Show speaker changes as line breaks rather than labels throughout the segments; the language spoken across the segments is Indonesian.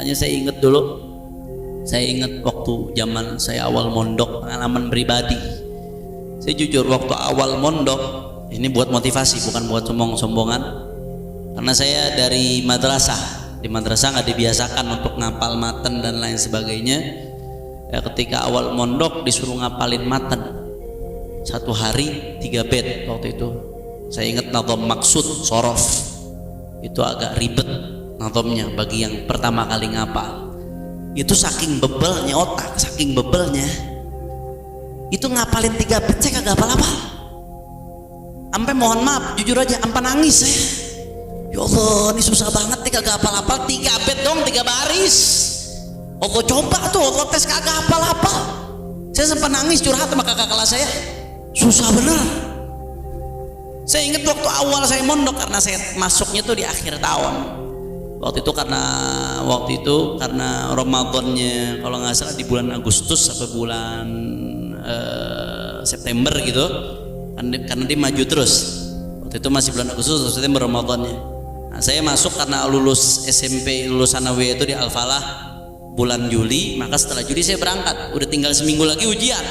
Makanya saya ingat dulu, saya ingat waktu zaman saya awal mondok, pengalaman pribadi. Saya jujur waktu awal mondok, ini buat motivasi bukan buat sombong-sombongan, karena saya dari madrasah, di madrasah nggak dibiasakan untuk ngapal matan dan lain sebagainya. Ya, ketika awal mondok disuruh ngapalin matan satu hari 3 bait waktu itu. Saya ingat nazam maksud sorof itu agak ribet nazamnya bagi yang pertama kali ngapal. Itu saking bebelnya otak, saking bebelnya itu ngapalin 3 bait saya kagak hafal-hafal. Sampai mohon maaf jujur aja sampai nangis saya. Ya Allah, ini susah banget nih kagak hafal-hafal 3 bait dong, 3 baris. Allah coba tuh, Allah tes kagak hafal-hafal. Saya sempat nangis curhat sama kakak kelas saya. Susah bener. Saya ingat waktu awal saya mondok, karena saya masuknya tuh di akhir tahun. Waktu itu karena Ramadannya kalau nggak salah di bulan Agustus sampai bulan September gitu. Karena dia maju terus. Waktu itu masih bulan Agustus atau September Ramadannya. Nah, saya masuk karena lulus SMP, lulus Sanawiyah itu di Al-Falah bulan Juli, maka setelah Juli saya berangkat. Udah tinggal seminggu lagi ujian.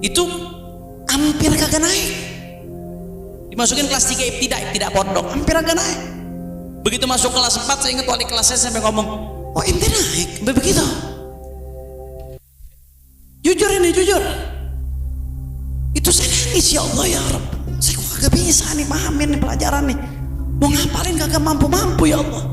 Itu hampir kagak naik. Dimasukin kelas 3 ibtidak pondok, hampir kagak naik. Begitu masuk kelas 4, saya ingat wali kelas saya sampai ngomong, "Oh, ente naik." Begitu. Jujur ini, jujur. Itu saya nangis, ya Allah ya Rabb. Saya kok kagak bisa nih pahamin nih pelajaran nih. Mau ngapalin kagak mampu-mampu ya Allah.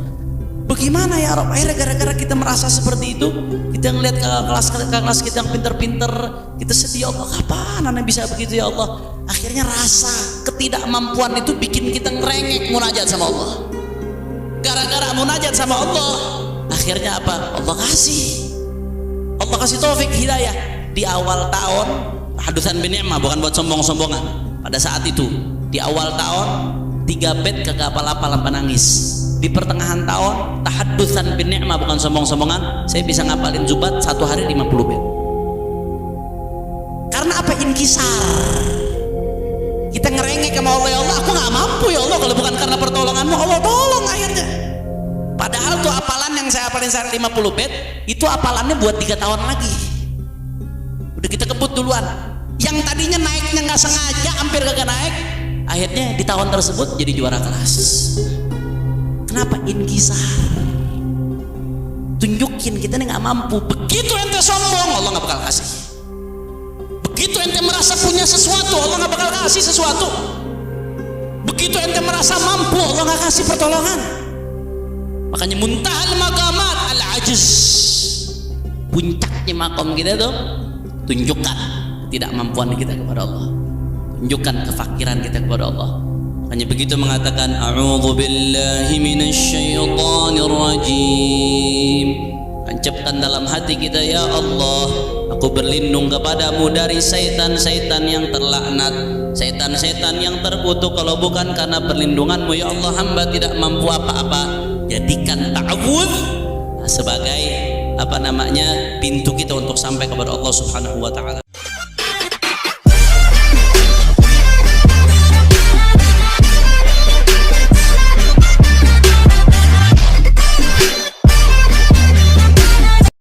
Bagaimana ya Rob? Akhirnya gara-gara kita merasa seperti itu, kita ngeliat ke kelas kita yang pinter-pinter, kita sedih, Allah kapan anak bisa begitu ya Allah. Akhirnya rasa ketidakmampuan itu bikin kita ngerengek munajat sama Allah. Gara-gara munajat sama Allah, akhirnya apa? Allah kasih taufik hidayah di awal tahun. Hadusan bin ni'mah, bukan buat sombong-sombongan. Pada saat itu di awal tahun 3 bait kagak hafal-hafal sampai nangis. Di pertengahan tahun tahaddusan bin ni'mah, bukan sombong-sombongan, saya bisa ngapalin zubat 1 hari 50 bait. Karena apa? Inkisar. Kita ngerengek sama Allah, ya Allah aku gak mampu ya Allah, kalau bukan karena pertolonganmu. Allah tolong akhirnya. Padahal tuh apalan yang saya hafalin sehari 50 bait itu apalannya buat 3 tahun lagi. Udah kita kebut duluan. Yang tadinya naiknya gak sengaja, hampir kagak naik, akhirnya di tahun tersebut jadi juara kelas. Kenapa? Inkisar. Tunjukin kita nih nggak mampu. Begitu ente sombong, Allah nggak bakal kasih. Begitu ente merasa punya sesuatu, Allah nggak bakal kasih sesuatu. Begitu ente merasa mampu, Allah nggak kasih pertolongan. Makanya muntahal maqamat al-ajiz, puncaknya makom kita tuh tunjukkan ketidakmampuan kita kepada Allah, tunjukkan kefakiran kita kepada Allah. Hanya begitu mengatakan a'udzu billahi minasyaitonir rajim. Tancapkan dalam hati kita, ya Allah, aku berlindung kepadamu dari setan-setan yang terlaknat, setan-setan yang terkutuk. Kalau bukan karena perlindunganmu ya Allah, hamba tidak mampu apa-apa. Jadikan ta'awudz sebagai pintu kita untuk sampai kepada Allah Subhanahu wa taala.